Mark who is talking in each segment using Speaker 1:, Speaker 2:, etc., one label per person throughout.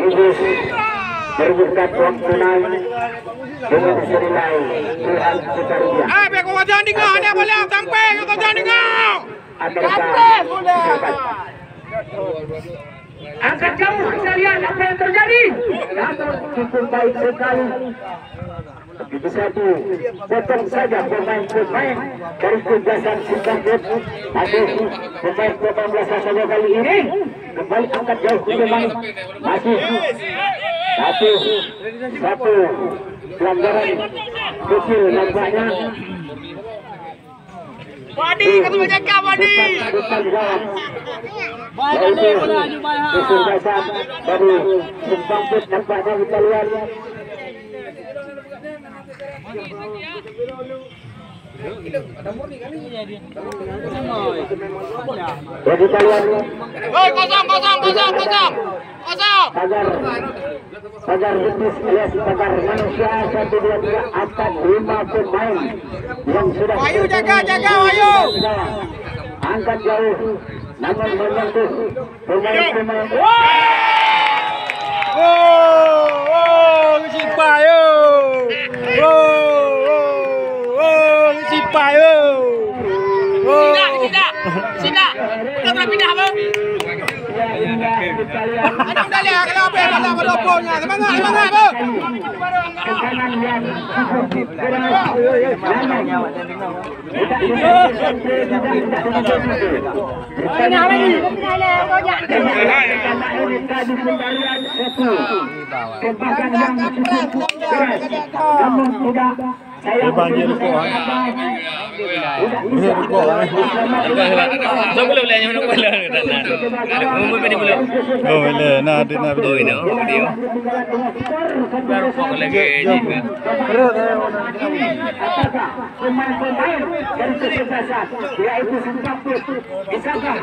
Speaker 1: sekaligus berbukat uang tunai dengan senilai puluhan juta rupiah.
Speaker 2: Biar kau jangan dengar ni boleh sampai kau jangan dengar.
Speaker 1: Angkat jauh kita lihat apa yang terjadi. Cukup baik sekali. Begitu satu potong saja pemain-pemain dari kebiasaan Singapura. Ada pemain-pemain saja kali ini kembali angkat jauh ke pemain. Masih satu pelanggaran kecil nampaknya.
Speaker 2: Wadi, kata berjaga Wadi.
Speaker 1: Kesempatan dari Singapura nampaknya kita lihat. Jadi kalian kosong pagar lupis alias pagar manusia 1, 2, 3 angkat 5 pemain yang sudah
Speaker 2: Wahyu jaga Wahyu
Speaker 1: angkat jauh namun menyentuh pemain-pemain.
Speaker 2: Sipai yo. Sipai yo. Sida. Kita pindah apa? Ada udah lihat kalau apa yang ada meloponya. Semangat apa?
Speaker 1: Dipanggil kok.
Speaker 3: So boleh yang mana boleh umum ini boleh.
Speaker 4: Oh boleh, nah ada nah.
Speaker 3: Oh ini video. Baru kok lagi ni.
Speaker 1: Pemain-pemain dari kesebelasan yaitu Singapura bisakah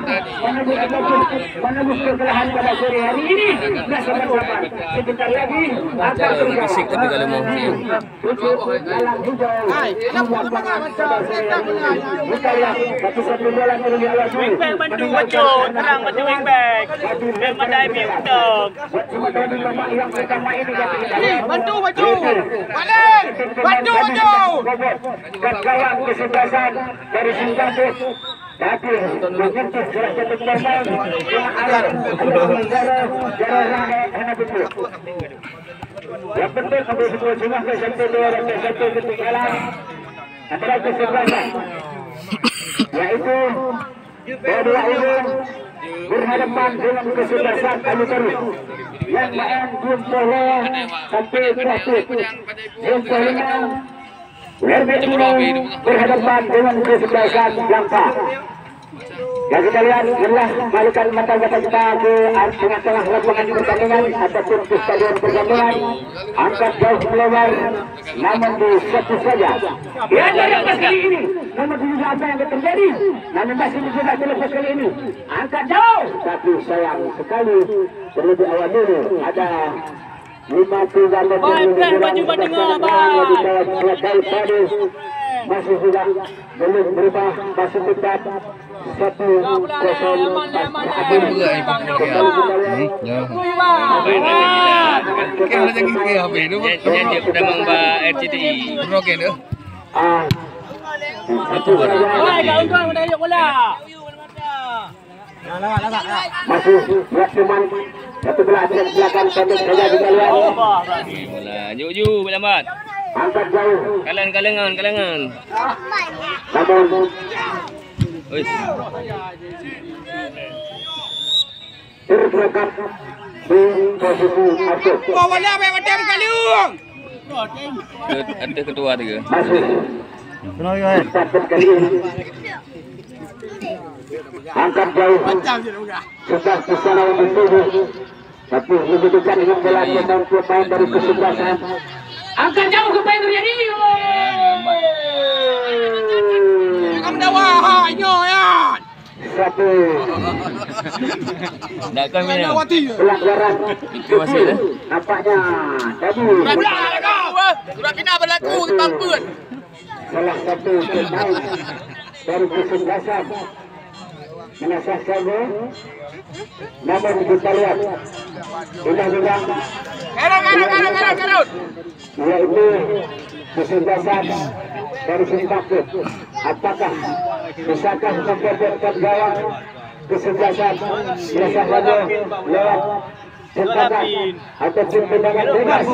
Speaker 1: menembus kekalahan pada sore hari ini? Nah sahabat-sahabat, sebentar lagi akan terjadi.
Speaker 3: Tapi kalau mau
Speaker 1: Dalam hijau, kita lihat satu bola menuju awal dulu.
Speaker 2: Wingback bantu baju, terang bantu wingback. Dan madai untuk.
Speaker 1: Yang pertama ini
Speaker 2: Bantu baju. Balik. Bantu baju.
Speaker 1: Gawang kesebelasan dari Singapura. Tapi menyentuh salah satu pemain yang alat yang penting untuk semua ke satu dua dan satu ketinggalan antara kesebelasan yaitu kedua ini berhadapan dengan kesebelasan Alutaru yang main Gumpolo sampai terakhir Gumpolo berhadapan dengan kesebelasan Langka. Yang kita lihat adalah balikan mata-mata kita ke tengah-tengah lapangan pertandingan ataupun ke stadion pertandingan. Angkat jauh melebar, namun di satu saja. Ya dari pas kali ini, namun tidak apa yang terjadi. Namun masih tidak terlepas kali ini. Angkat jauh, tapi sayang sekali terlebih awal dulu ada 53 meter baju batengah masih sudah belum berubah masih tetap 1-0 masih cuman satu belakang pendek saja kita lihat.
Speaker 3: Ju lambat.
Speaker 1: Angkat jauh.
Speaker 3: Kalangan.
Speaker 1: Namun terdekat di posisi atas.
Speaker 2: Bawa apa macam kaliung.
Speaker 3: Ada kedua tiga.
Speaker 1: Masih.
Speaker 4: Kenapa guys?
Speaker 1: Kali ini. Angkat jauh. Sudah ke sana untuk tubuh. Tapi dibutuhkan dengan bola pemain dari kesebelasan. Angkat jauh ke pemain terjadi.
Speaker 2: Kamu dah wahanya ya.
Speaker 1: Satu.
Speaker 3: Dah kami ni.
Speaker 1: Pelanggaran.
Speaker 3: Itu masih dah.
Speaker 1: Nampaknya tadi.
Speaker 2: Sudah pindah berlaku ke Tampun.
Speaker 1: Salah satu pemain dari kesebelasan menasahkan. Namun kita lihat Sudah juga. Yaitu kesebelasan dari Sintaput. Apakah bisakah memperbaikkan gawang kesebelasan Biasanya lewat sempadan ataupun tendangan bebas,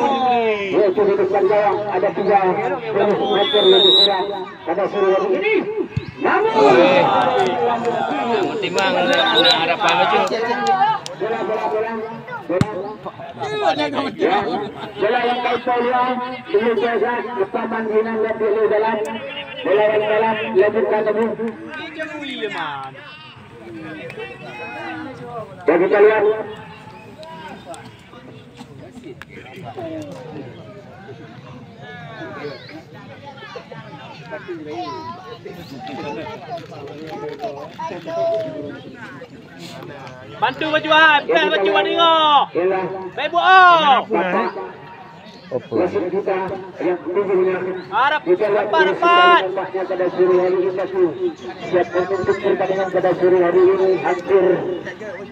Speaker 1: yaitu di depan gawang ada 30 meter lebih kurang pada sore hari ini. Namun
Speaker 2: Timbang harapan itu.
Speaker 1: Bola yang kau peluang dulu biasa depan hilang dan dulu dalam bola yang dalam lanjutkan dulu. Dan kita lihat
Speaker 2: bantu bajuan, bel bajuan ni ngok. Baik buat.
Speaker 1: Wasit kita yang tingginya
Speaker 2: Harap dapat.
Speaker 1: pada sore hari ini siap untuk pertandingan pada sore hari ini hampir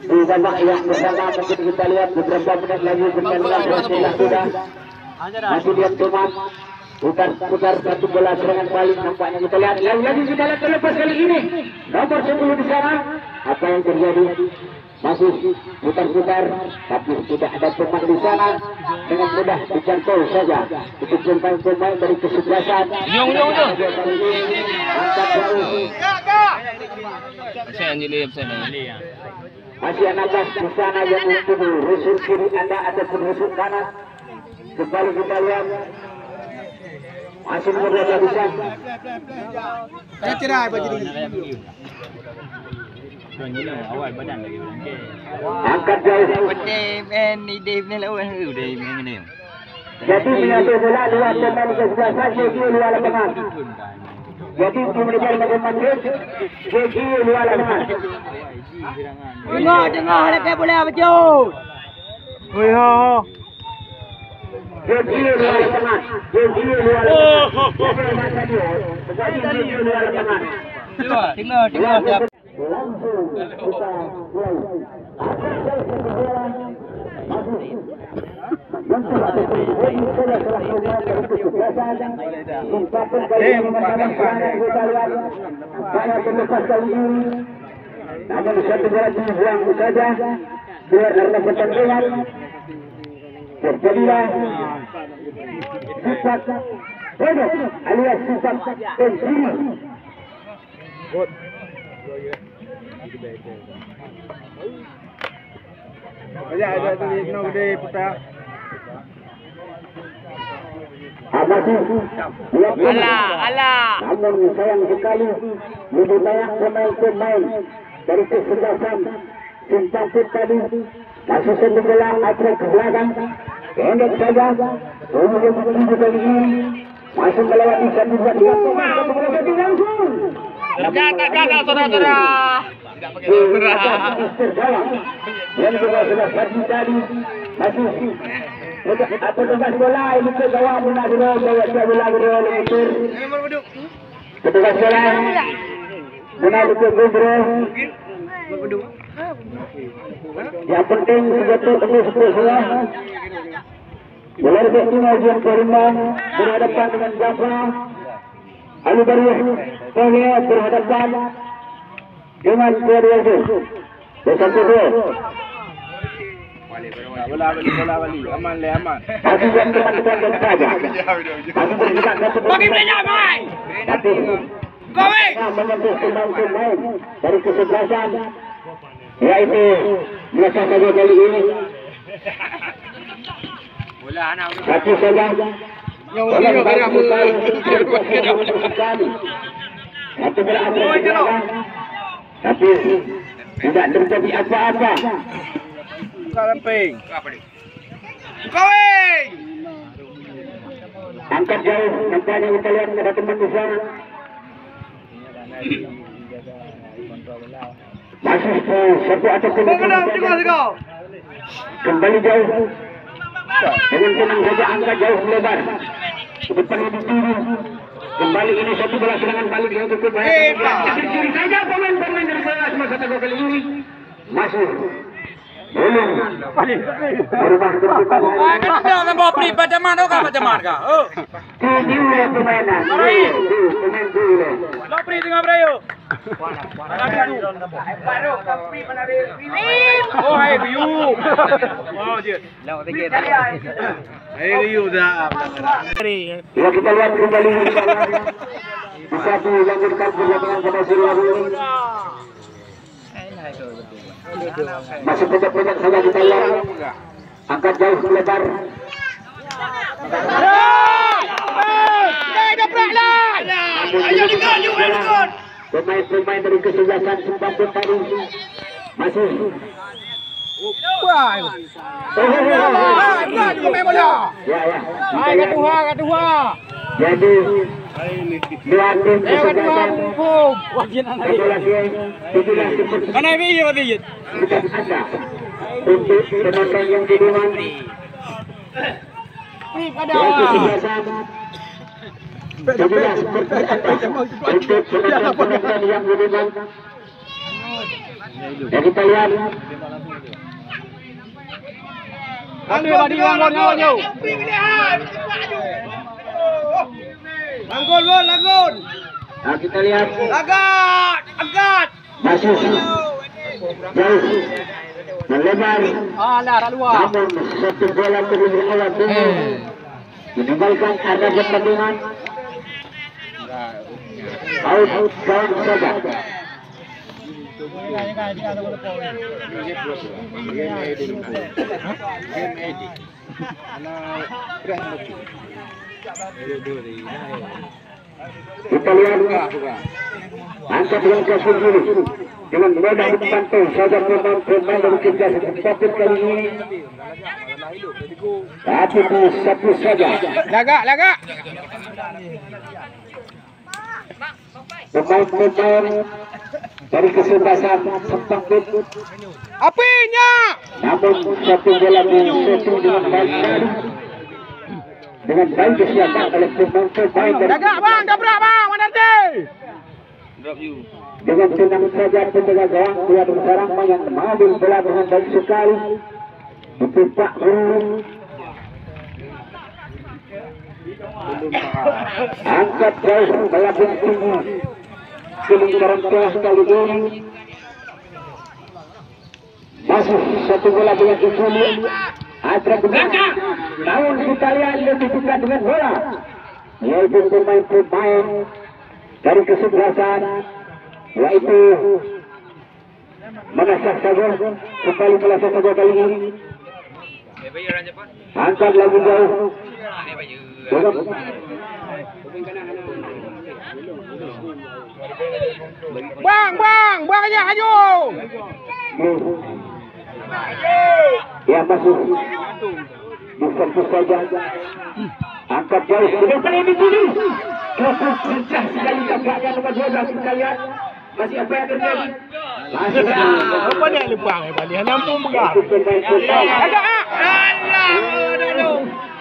Speaker 1: di babak yang pertama. Mungkin kita lihat beberapa menit lagi pertandingan sudah masih lihat teman putar satu bola serangan balik nampaknya kita lihat lagi kita lihat terlepas kali ini nomor 10 di sana. Apa yang terjadi? Masih putar-putar tapi tidak ada pemain di sana, dengan mudah dijangkau saja untuk pemain dari kesebelasan. Masih nafas di sana yang untuk rusuk kiri anda ataupun rusuk kanan. Kembali kita lihat masih berada di sana.
Speaker 2: Awal badan lagi okey.
Speaker 1: Angkat jauh. Jadi menyatu bola luar pemain kesebelasan JG luar lapangan. Jadi tim mereka lakukan JG luar lapangan.
Speaker 3: Tengok lepas bola betul.
Speaker 1: JG luar lapangan. JG luar lapangan. JG luar lapangan.
Speaker 3: Tengok.
Speaker 1: Langsung kita mulai. Namun satu bola dibuang saja keluar dari pertandingan. Terjadilah sifat bodoh alias sifat pensiun.
Speaker 4: Ada tulis no gede putra.
Speaker 2: Alah.
Speaker 1: Namun sayang sekali lebih banyak pemain-pemain dari kesebelasan Sintaput tadi masih satu bola atlet ke belakang pendek saja. Kemudian menuju kali ini masih melewati satu bola langsung.
Speaker 2: Gagal saudara-saudara. Tidak pakai saudara.
Speaker 1: Yang sudah pagi tadi masih atau tugas bola ini ke gawang Munadiro bawa bola ke petugas bola Munadiro ke Gubro. Yang penting sejatuh tembus semua. Bola ke Ujian Kerimbang berhadapan dengan Jafra. Ali Bariyah berhadapan dengan Kuadwasi. Bersatu dua.
Speaker 4: Bola balik. Aman.
Speaker 1: Masih yang teman-teman saja. Masih bergerak satu.
Speaker 2: Bagi bela mai.
Speaker 1: Tapi
Speaker 2: Going.
Speaker 1: menyentuh pemain-pemain dari kesebelasan, yaitu biasa saja kali ini. Satu saja. Satu bola tapi tidak terjadi apa-apa.
Speaker 4: Lamping.
Speaker 2: Going.
Speaker 1: Angkat jauh, nampaknya kita lihat ada teman di sana. Masih satu ataupun kembali jauh. Dengan tenang saja angkat jauh lebar. Ke depan lebih tinggi. Kembali ini satu bola serangan balik yang cukup baik. Kiri saja pemain-pemain dari bola semasa kali ini. Masuk Berubah keputusan.
Speaker 2: Kan nak bawa pri pada mana kah macam mana kah? Oh.
Speaker 1: Dulu permainan. Pemain dulu.
Speaker 2: Bawa pri tengah berayo. Oh, hai biu. Wow je. Lawa sikit.
Speaker 4: Hai riu dah.
Speaker 1: Ya kita lihat kembali bisa dilanjutkan perjalanan pada Surya ini. Masih banyak saja kita lihat. Angkat jauh lebar.
Speaker 2: Ayo dikon.
Speaker 1: Pemain-pemain dari kesebelasan sempat tadi masih.
Speaker 4: Wah. Juga main bola.
Speaker 1: Ya.
Speaker 4: Hai kat dua.
Speaker 1: Jadi dua tim kesebelasan.
Speaker 2: Mana biu tadi?
Speaker 1: Bukan ada untuk penonton yang di rumah. Dua kesebelasan. Sebelas untuk penonton yang di rumah. Dan kita lihat.
Speaker 4: Langgun.
Speaker 1: Nah, kita lihat.
Speaker 2: Angkat.
Speaker 1: Masih jauh melebar. Namun satu bola terus oleh meninggalkan area pertandingan. Out kawan saja. Kita lihat angkat dengan kasih diri dengan mudah dibantu saja pemain dari Kijaz tapi kali ini tapi satu saja
Speaker 4: Lagak.
Speaker 1: pemain dari kesebelasan sempat
Speaker 4: Apinya.
Speaker 1: namun satu bola disetting dengan baik dengan baik disiapkan oleh pemain dari
Speaker 4: Lagak bang, dabrak bang, Manarti.
Speaker 1: dengan tenang saja penjaga gawang keluar dari sarang yang mengambil bola dengan baik sekali ditimpa angkat jauh melambung tinggi ke lingkaran tengah kali ini masih satu bola dengan Iculi Adra belakang namun kita lihat lebih dekat dengan bola yaitu pemain-pemain dari kesebelasan yaitu menasah saja kembali menasah saja kali ini angkat lagi jauh
Speaker 4: Bang aja ayo.
Speaker 1: Ya masih bisa saja angkat jauh depan ini dulu kencang sekali tampaknya nomor 12 kita lihat masih apa yang terjadi masih
Speaker 4: Apa dia lebang balik nampung pegang.
Speaker 1: ada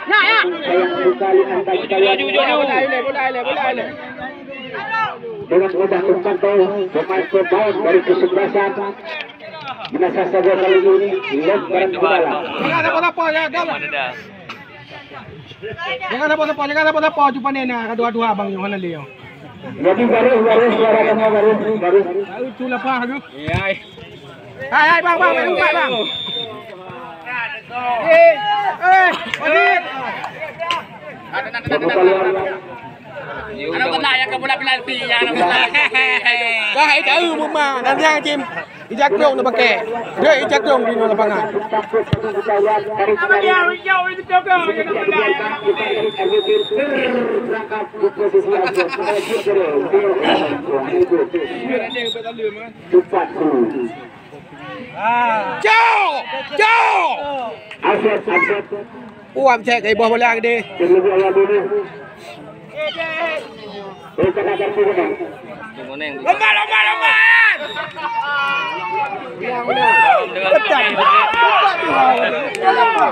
Speaker 4: Ya.
Speaker 1: sayang sekali angkat kita lihat
Speaker 4: Bola.
Speaker 1: dengan mudah terpantau pemain-pemain dari kesebelasan binasa saja kali ini lebaran ke dalam
Speaker 4: Jangan apa-apa ya, Jangan apa-apa jumpa nena kedua-dua abang yang mana dia.
Speaker 1: jadi garis suara semua garis
Speaker 4: Itu lapar tu. Hai bang, empat bang. Wasit.
Speaker 2: Anak benar yang bola penalti yang anak benar.
Speaker 4: Dah itu mama dan yang tim ijak dong nak pakai. Dia ijak dong di lapangan.
Speaker 2: Apa dia jauh itu jauh yang benar.
Speaker 4: Jauh.
Speaker 1: Aset
Speaker 4: Am cek kai bawah bola gede.
Speaker 2: Lomba.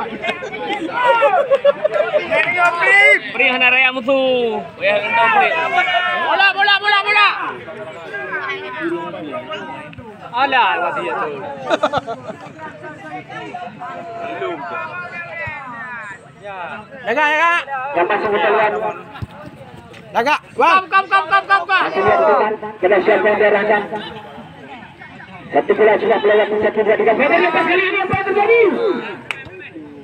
Speaker 2: Pri hana raya musuh. Ya entah pri. Bola. Alah, mati itu.
Speaker 4: Jaga.
Speaker 1: Yang masuk ke dalam.
Speaker 4: Jaga. Bang.
Speaker 1: Masih lihat teman. Kena siap yang diarahkan. Satu bola sudah melewati 1-2-3 meter. Lepas kali ini apa yang terjadi?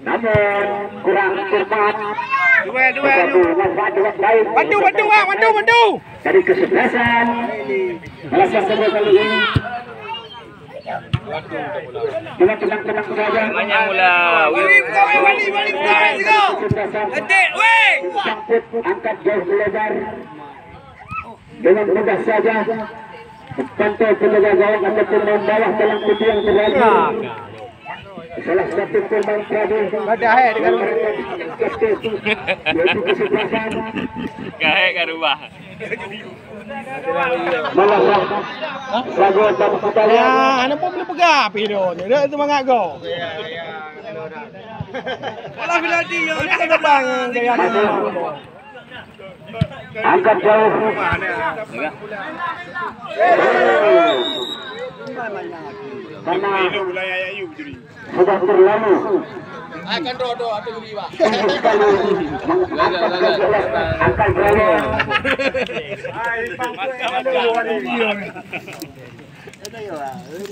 Speaker 1: Namun kurang cepat.
Speaker 4: Bantu.
Speaker 1: Dari kesebelasan Malaysia Sabu kali ini. Cuma tenang saja.
Speaker 2: Banyak mula.
Speaker 1: Sangkut angkat jauh lebar dengan mudah saja. Pantai penjaga gawang ataupun membawa dalam putih yang terlalu. Salah satu pemain Prado
Speaker 4: Ada dengan
Speaker 1: yaitu kesebelasan
Speaker 2: Kahit rumah.
Speaker 1: Malaysia Sabu dan Putalian.
Speaker 4: Ya, ana pun boleh pegang piro ni. Dak semangat go. Alah bila dia ni terbang gaya ni.
Speaker 1: Angkat jauh. Karena sudah terlalu
Speaker 4: Akan do atau gini pak.
Speaker 1: angkat jauh.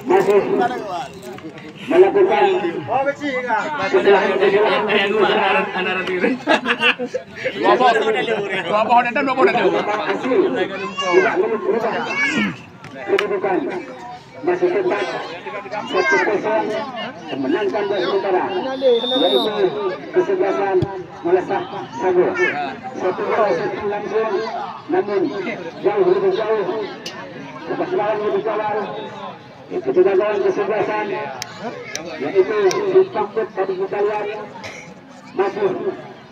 Speaker 1: Masih melakukan kedudukan masih tetap 1-0 memenangkan gol sementara yaitu kesebelasan Malaysia Sabu. 1-0 langsung namun jauh lebih jauh kepastian lebih kawal kegagalan kesebelasan yaitu Sipangkut dari Italian masih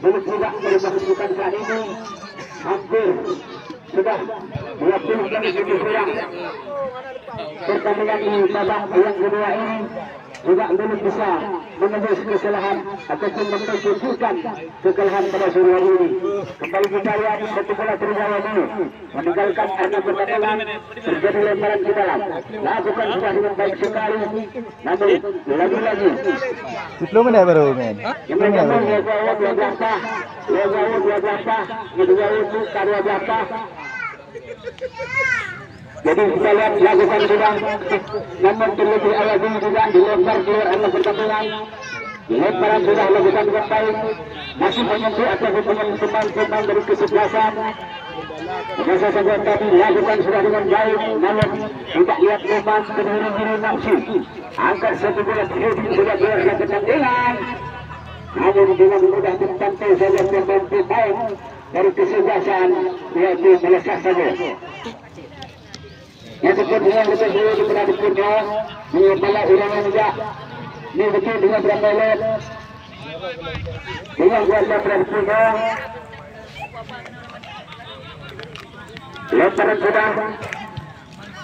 Speaker 1: belum juga merupakan saat ini hampir sudah 20 kali lebih kurang pertandingan di babak yang kedua ini juga belum bisa menembus kesalahan ataupun menunjukkan kekalahan pada sore hari ini. Kembali kita lihat satu bola Trijaya ini meninggalkan arena pertandingan terjadi lemparan ke dalam. Lakukan sudah dengan baik sekali, namun lagi-lagi
Speaker 3: 10 menit baru main.
Speaker 1: yang memang dia biasa, itu karya biasa. Jadi kita lihat lakukan sudah, namun terlebih awal ini juga dilempar keluar arena pertandingan. Lemparan sudah lakukan dengan baik, masih menyentuh ataupun menyentuh pemain dari kesebelasan. Biasa saja tadi lakukan sudah dengan baik, namun tidak lihat lepas berdiri-diri nafsu. Angkat satu bola sudah keluar dari pertandingan. Namun dengan mudah terpantai saja pemain dari kesebelasan yaitu Malaysia Sabu. Yang seperti yang kita dulu di Peradi Purno mengepala ulangan juga ini betul dengan berapa lot dengan kuasa Peradi Purno lemparan sudah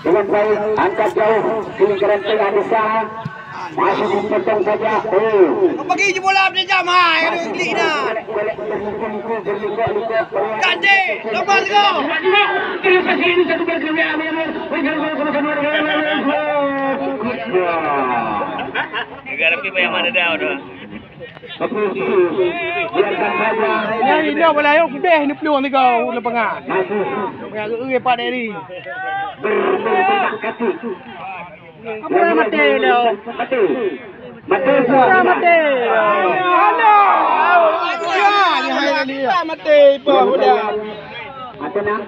Speaker 1: dengan baik angkat jauh lingkaran tengah Nisa masih dipotong saja.
Speaker 4: Bagi je bola dia jam hai ada klik dah. Kande, lepas go.
Speaker 2: Negara pergi yang mana dah tu?
Speaker 4: Ya ini bola ayo beh ni peluang ni kau lepangan. Ya ui pak dari. Apa yang mati dah? Mati. Ada. Ya, ni hai dia. Mati apa bola.
Speaker 1: Tenang.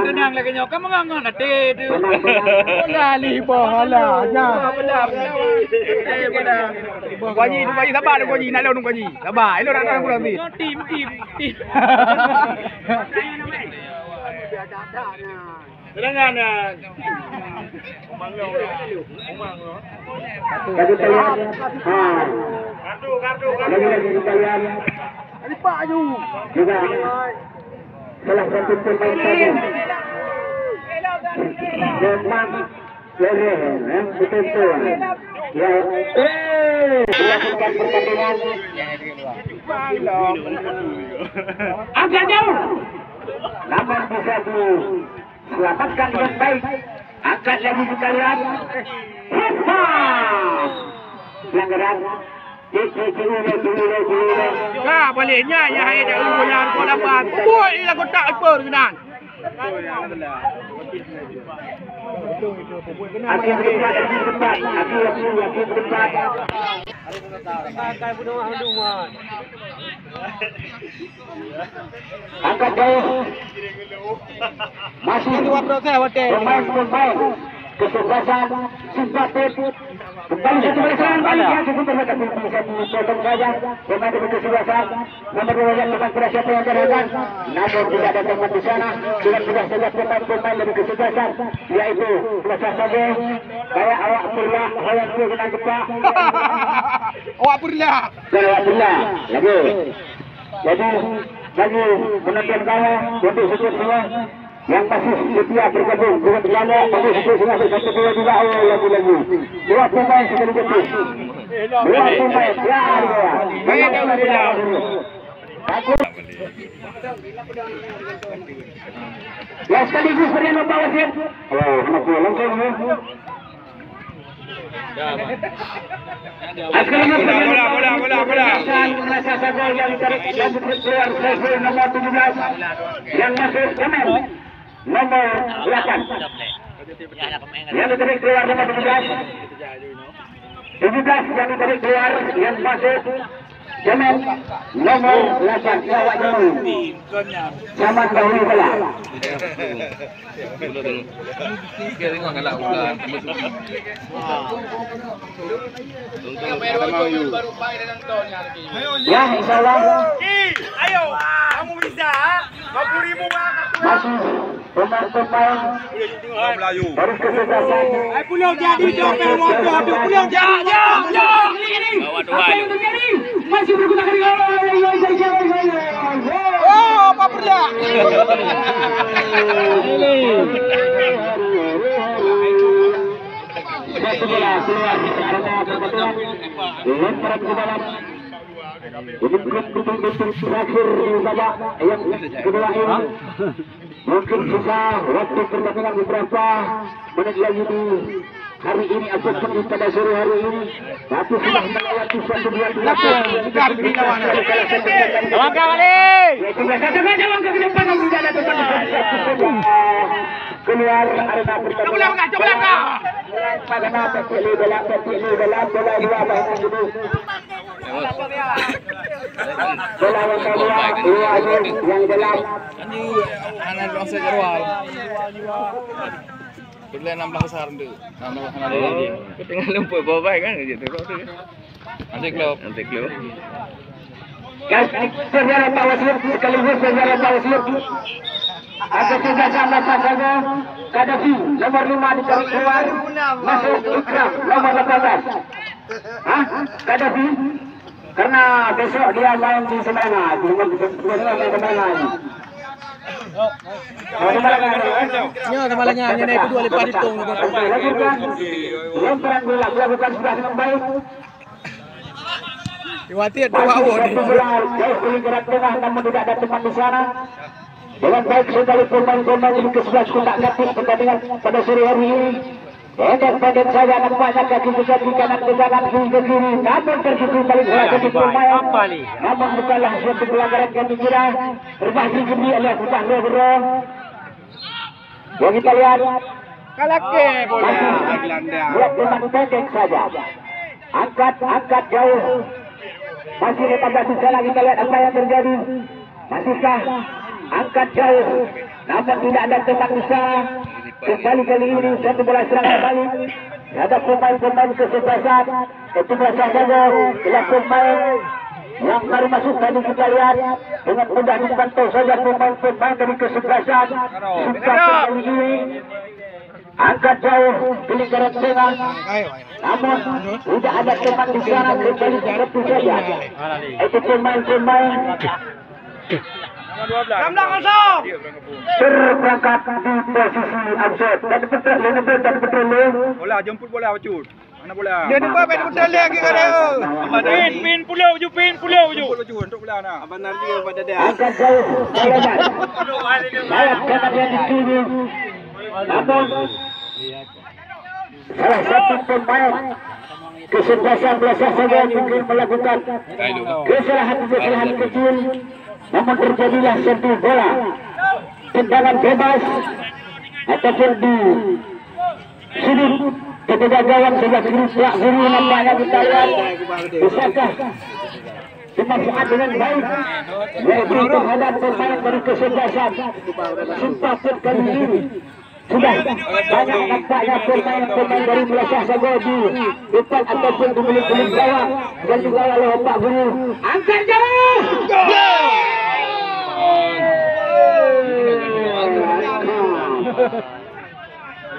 Speaker 2: Tenang lagi nyoka mengangan ada tu.
Speaker 4: Bola li bola. Ya. Bola. Kuaji sabar tu kuaji nak lawan kuaji. Sabar. Elok nak kurang ni. Tim.
Speaker 2: Terangan nak.
Speaker 1: Bagi talian. Kartu. Lagi talian.
Speaker 4: Ada pak ju.
Speaker 1: Juga salah satu pemain saja. Memang yang betul-betul. Ya, melakukan pertandingan. Agak jauh. Namun bisa diselamatkan dengan baik Angkat lagi kita lihat. Pelanggaran.
Speaker 4: Kah baliknya ya hai dah bulan kau dapat. Buat ni lah kotak apa kenan.
Speaker 1: Akhir berdebat. Angkat jauh. Masih
Speaker 4: 2% hotel.
Speaker 1: pemain kesuksesan simpatik. Kembali satu bola serangan balik yang cukup terbatas satu potong saja. Pemain demi kesuksesan. Nomor 2 yang bukan pada siapa yang terhadap. Namun tidak ada teman di sana. Sudah saja pemain demi kesuksesan, yaitu Selesai saja. Kayak awak pula yang kena cepat.
Speaker 4: Awak pula.
Speaker 1: Awak pula lagi. Jadi bagi penonton kaya untuk support semua yang masih setia bergabung dengan Belanda, bagi support semua bersatu dua juga lagi. Dua pemain sekaligus. Dua pemain ya.
Speaker 4: Baik dah pula.
Speaker 1: Ya sekaligus beri nombor wasit. Oh, kenapa langsung ni? Bola. Masa saja yang keluar nomor 17 yang masuk Jamal. Nomor 8. Yang ditarik keluar nomor 17. 17 yang ditarik keluar yang masuk Jamal nomor 8. Awak dulu. Zaman dahulu pula.
Speaker 3: Tengok galak pula.
Speaker 1: Ya, insyaAllah.
Speaker 2: Ayo, kamu bisa. 50,000
Speaker 1: Masih pemain-pemain baru kesuksesan.
Speaker 4: Pulau jadi jomel motor tu. Pulau jadi.
Speaker 1: Masih bergunakan
Speaker 4: Oh, apa pula?
Speaker 1: satu bola keluar arena pertandingan. Lemparan ke dalam. Ini betul-betul terakhir di babak yang kedua ini. Mungkin sisa waktu pertandingan beberapa menit lagi di hari ini ataupun pada sore hari ini. Tapi sudah melewati satu dua
Speaker 4: Sudah beri lawan.
Speaker 2: Langkah balik.
Speaker 1: Langkah ke depan yang tidak ada tempat keluar arena pertandingan.
Speaker 4: Coba langkah.
Speaker 1: Bagaimana terpilih dalam bola dua bahagian ini. Bola yang kedua yang dalam.
Speaker 3: Anak bangsa Jerwal. Bila 16 besar tu. 16 anak dia.
Speaker 2: Tengah lumpur bawah kan gitu.
Speaker 3: Nanti klub.
Speaker 1: Saudara Pak Wasir sekaligus saudara Pak Wasir. Ada tiga sama saja. Kadafi nomor 5 ditarik keluar. Masuk Ikram nomor 18. Kadafi. Karena besok dia main di Semana. Di Semana ini.
Speaker 4: Ya, sama lengan ni naik kedua lepas hitung.
Speaker 1: Lemparan bola dilakukan sudah dengan baik.
Speaker 4: Khawatir dua awal ni.
Speaker 1: Jauh gerak tengah namun tidak ada teman di sana. Dengan baik sekali pemain-pemain ini ke-11 kontak kapit pertandingan pada sore hari ini. Pendek-pendek saja nampaknya kaki-kaki kanan ke kanan ke kiri. Namun tertutup balik salah satu pemain. Namun bukanlah suatu pelanggaran kami kira. Berbahasi gini oleh Butang Negro. Yang kita lihat.
Speaker 4: Kalake bola.
Speaker 1: Buat pemain pendek saja. Angkat jauh. Masih 18 sana kita lihat apa yang terjadi. Masihkah angkat jauh. Namun tidak ada tempat usaha. Kembali kali ini satu bola serangan balik. Ada pemain-pemain kesuksesan. Itu berasal saja. Ialah pemain yang baru masuk tadi kita lihat. Dengan mudah dipantau saja pemain-pemain dari kesuksesan. Suka kali ini. Angkat jauh. Pilih garis tengah. Namun tidak ada tempat di sana. Kembali satu saja. Itu pemain-pemain.
Speaker 2: 16-0.
Speaker 1: Terperangkap di posisi absurd. Dan betul.
Speaker 3: Bola jemput bola Wacut. Mana bola?
Speaker 4: Dia depan main betul lagi kan dia.
Speaker 2: Pin pulau je.
Speaker 3: Wacut untuk bola nak. Abang nanti pada dia.
Speaker 1: Angkat jauh. Bayar kanan yang dituju. Namun Salah satu pemain kesebelasan belasah saja mungkin melakukan kesalahan kecil, namun terjadilah satu bola tendangan bebas ataupun di sudut ketika gawang sudah gerak guru nampaknya kita lihat bisakah dimanfaat dengan baik yaitu terhadap pemain dari kesebelasan. Sumpah pun kali ini sudah banyak nampaknya pemain dari belasah saja di depan ataupun di bilik-bilik gawang dan juga oleh Pak Guru angkat jauh.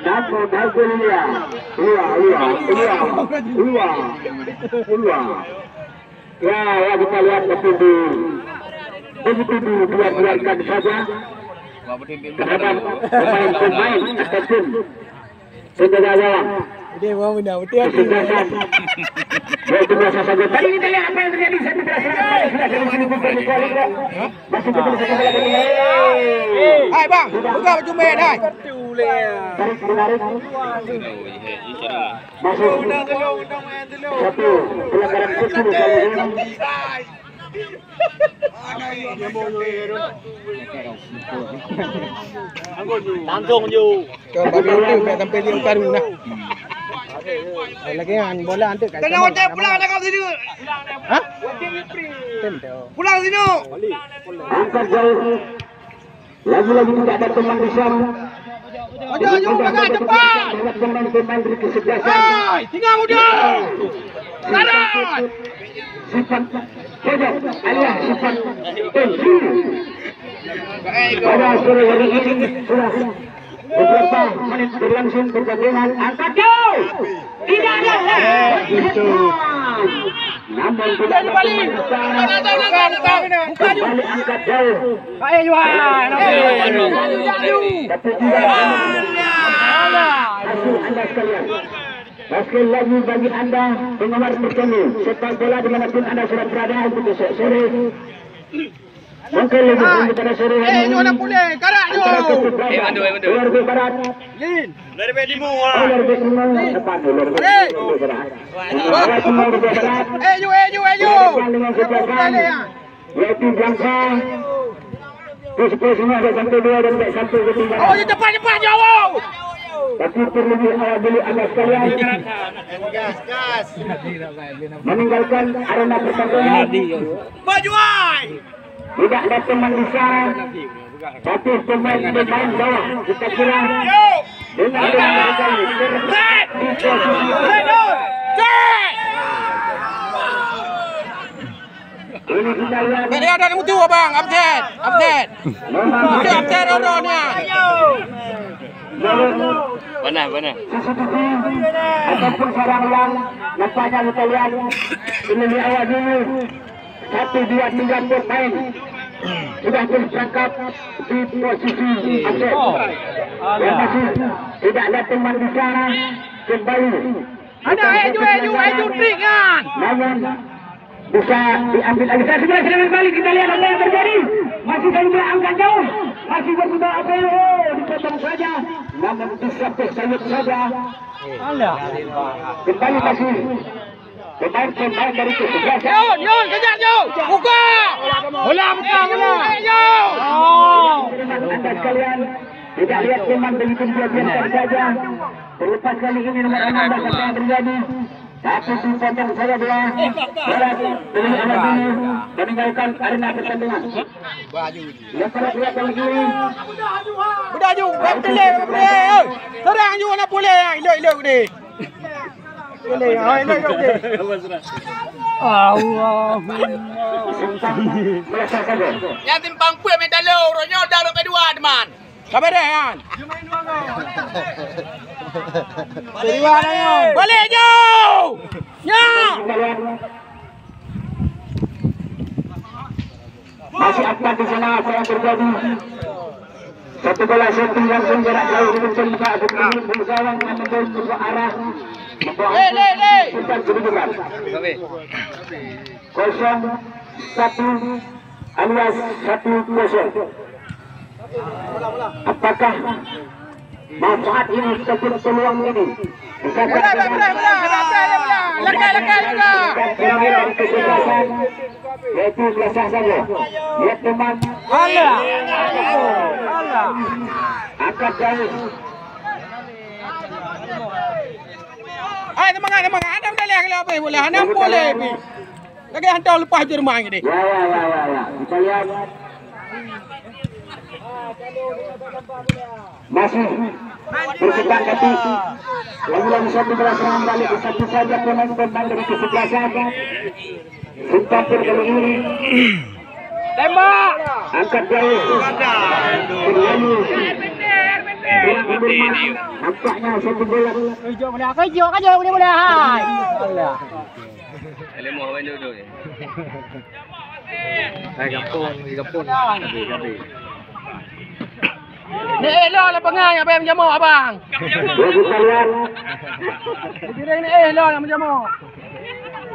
Speaker 1: Namun hasilnya ya kita lihat begitu dibiarkan saja terhadap pemain ataupun penjaga gawang.
Speaker 4: Dia mau benda betul.
Speaker 1: Kesebelasan yaitu biasa saja. Tadi kita lihat apa yang terjadi. Saya tidak masih betul satu bola ini.
Speaker 4: Hai bang, buka baju merah hai.
Speaker 1: Tarik menarik. Masuk satu pelanggaran kecil kali ini.
Speaker 2: Tanggung je.
Speaker 4: Kau bagi itu nak sampai dia baru nah. Lagi kan bola antuk kat.
Speaker 3: Tengah hotel pulang dah kau sini.
Speaker 4: Ha?
Speaker 3: Pulang sini.
Speaker 1: Angkat jauh. Lagi-lagi tidak ada teman di sana.
Speaker 3: Ojo agak cepat.
Speaker 1: Pemain dari kesebelasan.
Speaker 3: Hai, tinggal muda. Salah.
Speaker 1: Sifat pojok alias sifat tensi. Pada sore hari ini sudah beberapa menit berlangsung pertandingan. Angkat jauh. Tidak ada. Namun tidak ada pemain kembali angkat jauh.
Speaker 3: Ayo Juan.
Speaker 1: Tapi tidak hasil anda sekalian. Sekali lagi bagi anda penggemar bertemu sepak bola dimanapun anda sudah berada untuk besok sore. Mungkin lebih untuk pada sore hari ini.
Speaker 3: Nak boleh, karak je.
Speaker 1: Luar lebih barat.
Speaker 3: Lin.
Speaker 2: Lebih timur
Speaker 1: Luar lebih timur. Depan luar lebih barat. Luar timur lebih barat.
Speaker 3: Ejo.
Speaker 1: Dengan sebelah yaitu jangka. Terus semua ada sampai 2 dan tak sampai ketinggalan.
Speaker 3: Oh, cepat jauh.
Speaker 1: Tapi terlebih dulu anda sekalian meninggalkan arena pertandingan.
Speaker 3: Bajuan.
Speaker 1: Tidak ada teman di sana, tapi pemain bawah kita kira dengan mereka di posisi ini kita lihat.
Speaker 4: Tak ada mutu bang, upset. Upset orangnya.
Speaker 2: Mana
Speaker 1: CCTV ataupun sarang ulang nampaknya kita lihat ini di awal dulu 1, 2, 3 pemain sudah terperangkap di posisi aset yang masih tidak ada teman di sana kembali
Speaker 3: Ada ejo trik kan.
Speaker 1: namun bisa diambil lagi. Saya sudah serangan balik, kita lihat apa yang terjadi. Masih saja angkat jauh, masih berbuka apa dipotong saja, namun bisa tersayut saja. Kembali masih pemain dari kesebelasan.
Speaker 3: Yon, kejar Yon. Buka. Bola.
Speaker 1: Anda sekalian tidak lihat teman begitu biasa saja. Terlepas kali ini nomor 16 apa yang terjadi. Tapi dipotong saja dia. Dengan anak ini meninggalkan arena pertandingan. Yang pada lihat lagi.
Speaker 4: Budak ju, boleh. Serang ju nak boleh. Elok ni. Boleh. Elok ni.
Speaker 3: Yang timpang puan medalo, ronyo dah sampai 2 teman.
Speaker 4: Sampai dah kan. Balik je. Ya.
Speaker 1: Masih aktif di sana apa yang terjadi. Satu bola setting langsung jarak jauh mencoba bergawang dengan membawa ke arah. Bukan kedudukan. 0-1 alias 1-0. Apakah manfaat ini ataupun peluang ini.
Speaker 4: Bola. Lekar juga.
Speaker 1: Dari kesebelasan yaitu belasah saja. Lihat teman.
Speaker 4: Alah.
Speaker 1: Angkat jauh.
Speaker 4: Teman. Anda boleh apa boleh. Anda boleh. Lagi hantar lepas je rumah ni.
Speaker 1: Ya. Kita lihat. Masih berkembang kaki. Lagi-lagi satu belas serangan balik. Satu saja pemain dari kesebelasan. Sintapur kali ini.
Speaker 4: Tembak.
Speaker 1: Angkat jauh. Kembali. Nampaknya satu bola.
Speaker 3: Kejauh boleh. Hai. Alah. Kampung.
Speaker 4: Ni elok lah pengang apa yang menjamuk abang.
Speaker 1: Bagi kalian.
Speaker 4: Kira ni elok lah menjamuk.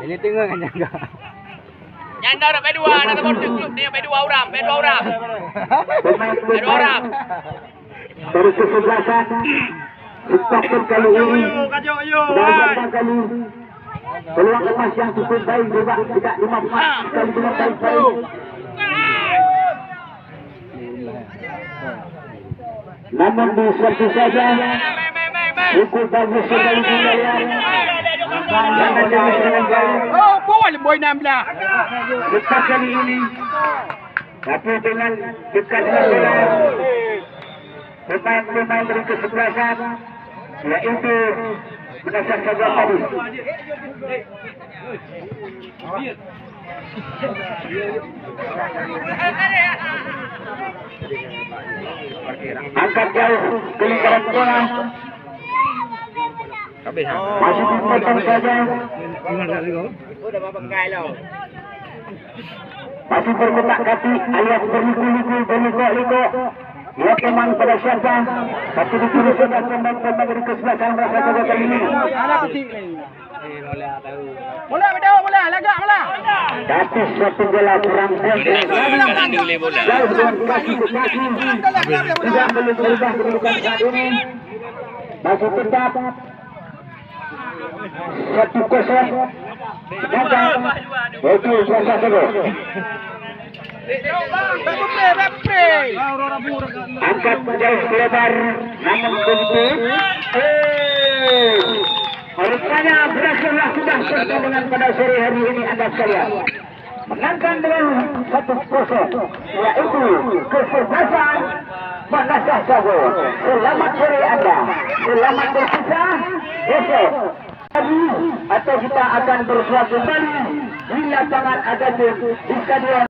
Speaker 3: Ini tengok kan jaga.
Speaker 2: Yang dah sampai 2, nak support klub dia sampai 2 orang.
Speaker 1: Pemain dari kesebelasan. Sintapur kali ini. Dan kali peluang emas yang cukup baik juga tidak 5 kali dengan baik. Namun di satu saja cukup bagus sekali kalian.
Speaker 4: Oh, boleh boy 16.
Speaker 1: Dekat kali ini, tapi dengan dekat bola pemain dari kesebelasan yaitu menasah saja tadi. Angkat jauh pelingkaran bola. Masih dipotong saja. Masih berkotak kaki alias berliku-liku. Lihat teman pada siapa. Tapi ditulis sudah pemain dari kesebelasan merasa saja kali ini.
Speaker 4: Bola, lagak bola.
Speaker 1: Tapi satu bola kurang
Speaker 2: Boleh bola.
Speaker 1: jauh dengan kaki ke kaki. Tidak belum berubah kedudukan saat ini. Masih tetap 1-0. Gagal. Itu selesai saja. Angkat jauh lebar. Namun begitu. Rupanya berakhirlah sudah pertandingan pada sore hari ini anda sekalian. Menangkan dengan 1-0 yaitu kesebelasan Manasah Sago. Selamat sore anda. Selamat berpisah. Besok atau kita akan bersuatu kembali di lapangan Agadir di Stadion